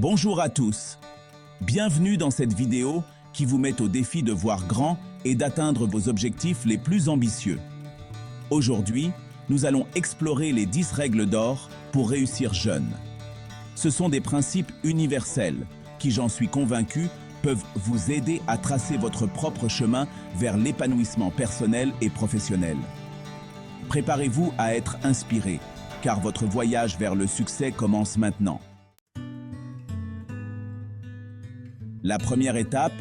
Bonjour à tous, bienvenue dans cette vidéo qui vous met au défi de voir grand et d'atteindre vos objectifs les plus ambitieux. Aujourd'hui, nous allons explorer les 10 règles d'or pour réussir jeune. Ce sont des principes universels qui, j'en suis convaincu, peuvent vous aider à tracer votre propre chemin vers l'épanouissement personnel et professionnel. Préparez-vous à être inspiré, car votre voyage vers le succès commence maintenant. La première étape,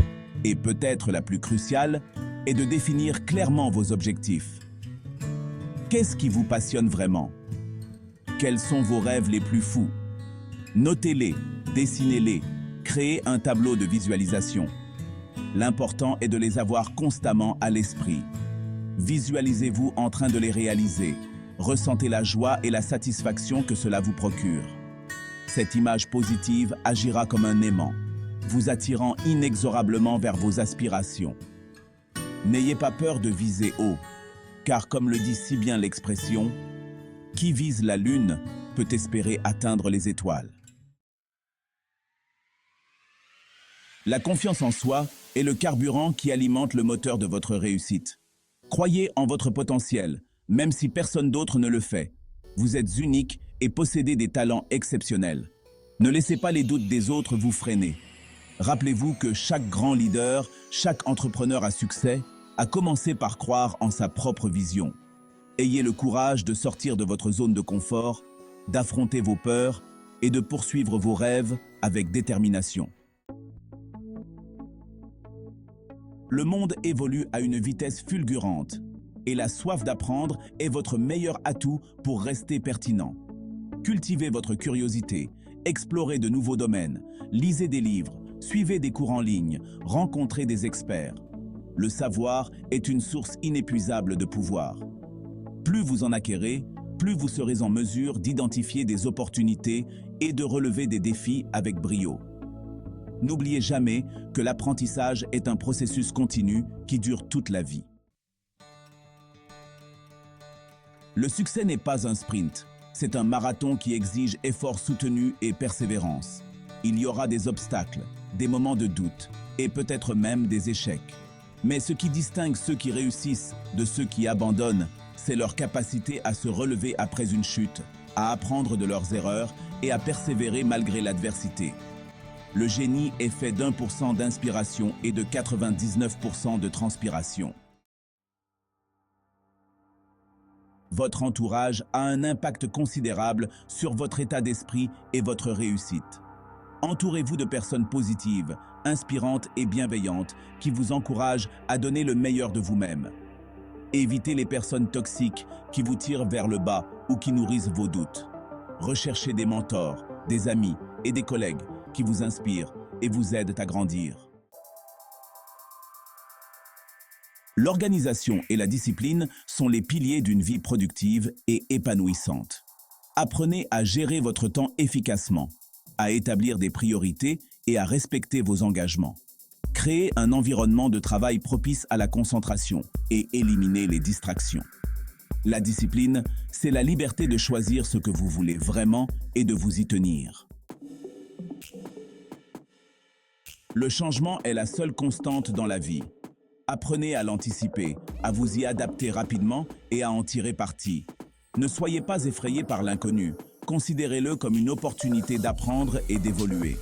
et peut-être la plus cruciale, est de définir clairement vos objectifs. Qu'est-ce qui vous passionne vraiment? Quels sont vos rêves les plus fous? Notez-les, dessinez-les, créez un tableau de visualisation. L'important est de les avoir constamment à l'esprit. Visualisez-vous en train de les réaliser. Ressentez la joie et la satisfaction que cela vous procure. Cette image positive agira comme un aimant, vous attirant inexorablement vers vos aspirations. N'ayez pas peur de viser haut, car comme le dit si bien l'expression, « Qui vise la lune peut espérer atteindre les étoiles ». La confiance en soi est le carburant qui alimente le moteur de votre réussite. Croyez en votre potentiel, même si personne d'autre ne le fait. Vous êtes unique et possédez des talents exceptionnels. Ne laissez pas les doutes des autres vous freiner. Rappelez-vous que chaque grand leader, chaque entrepreneur à succès, a commencé par croire en sa propre vision. Ayez le courage de sortir de votre zone de confort, d'affronter vos peurs et de poursuivre vos rêves avec détermination. Le monde évolue à une vitesse fulgurante et la soif d'apprendre est votre meilleur atout pour rester pertinent. Cultivez votre curiosité, explorez de nouveaux domaines, lisez des livres, suivez des cours en ligne, rencontrez des experts. Le savoir est une source inépuisable de pouvoir. Plus vous en acquérez, plus vous serez en mesure d'identifier des opportunités et de relever des défis avec brio. N'oubliez jamais que l'apprentissage est un processus continu qui dure toute la vie. Le succès n'est pas un sprint, c'est un marathon qui exige effort soutenu et persévérance. Il y aura des obstacles, des moments de doute et peut-être même des échecs. Mais ce qui distingue ceux qui réussissent de ceux qui abandonnent, c'est leur capacité à se relever après une chute, à apprendre de leurs erreurs et à persévérer malgré l'adversité. Le génie est fait d'1% d'inspiration et de 99% de transpiration. Votre entourage a un impact considérable sur votre état d'esprit et votre réussite. Entourez-vous de personnes positives, inspirantes et bienveillantes qui vous encouragent à donner le meilleur de vous-même. Évitez les personnes toxiques qui vous tirent vers le bas ou qui nourrissent vos doutes. Recherchez des mentors, des amis et des collègues qui vous inspirent et vous aident à grandir. L'organisation et la discipline sont les piliers d'une vie productive et épanouissante. Apprenez à gérer votre temps efficacement, à établir des priorités et à respecter vos engagements. Créez un environnement de travail propice à la concentration et éliminez les distractions. La discipline, c'est la liberté de choisir ce que vous voulez vraiment et de vous y tenir. Le changement est la seule constante dans la vie. Apprenez à l'anticiper, à vous y adapter rapidement et à en tirer parti. Ne soyez pas effrayé par l'inconnu. Considérez-le comme une opportunité d'apprendre et d'évoluer.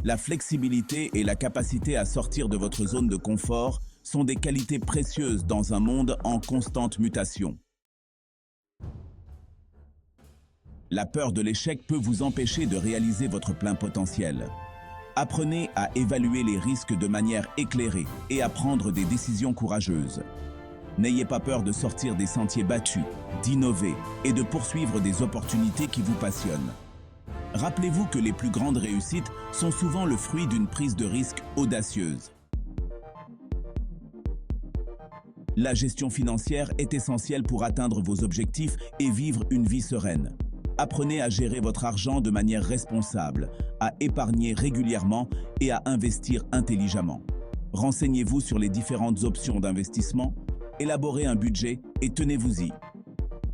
La flexibilité et la capacité à sortir de votre zone de confort sont des qualités précieuses dans un monde en constante mutation. La peur de l'échec peut vous empêcher de réaliser votre plein potentiel. Apprenez à évaluer les risques de manière éclairée et à prendre des décisions courageuses. N'ayez pas peur de sortir des sentiers battus, d'innover et de poursuivre des opportunités qui vous passionnent. Rappelez-vous que les plus grandes réussites sont souvent le fruit d'une prise de risque audacieuse. La gestion financière est essentielle pour atteindre vos objectifs et vivre une vie sereine. Apprenez à gérer votre argent de manière responsable, à épargner régulièrement et à investir intelligemment. Renseignez-vous sur les différentes options d'investissement, élaborez un budget et tenez-vous-y.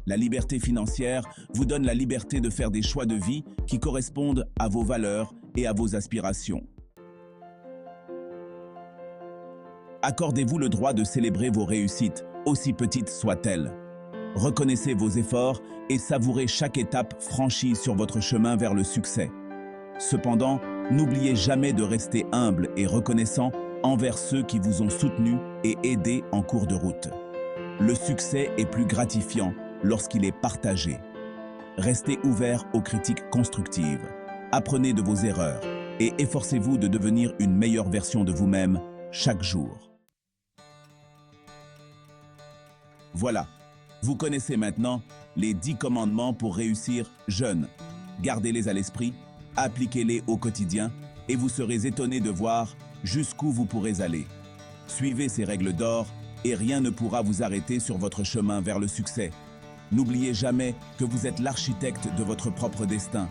La liberté financière vous donne la liberté de faire des choix de vie qui correspondent à vos valeurs et à vos aspirations. Accordez-vous le droit de célébrer vos réussites, aussi petites soient-elles. Reconnaissez vos efforts et savourez chaque étape franchie sur votre chemin vers le succès. Cependant, n'oubliez jamais de rester humble et reconnaissant envers ceux qui vous ont soutenu et aidé en cours de route. Le succès est plus gratifiant lorsqu'il est partagé. Restez ouvert aux critiques constructives. Apprenez de vos erreurs et efforcez-vous de devenir une meilleure version de vous-même chaque jour. Voilà, vous connaissez maintenant les 10 commandements pour réussir jeune. Gardez-les à l'esprit, appliquez-les au quotidien et vous serez étonné de voir jusqu'où vous pourrez aller. Suivez ces règles d'or et rien ne pourra vous arrêter sur votre chemin vers le succès. N'oubliez jamais que vous êtes l'architecte de votre propre destin.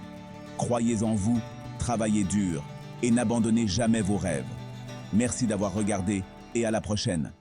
Croyez en vous, travaillez dur et n'abandonnez jamais vos rêves. Merci d'avoir regardé et à la prochaine.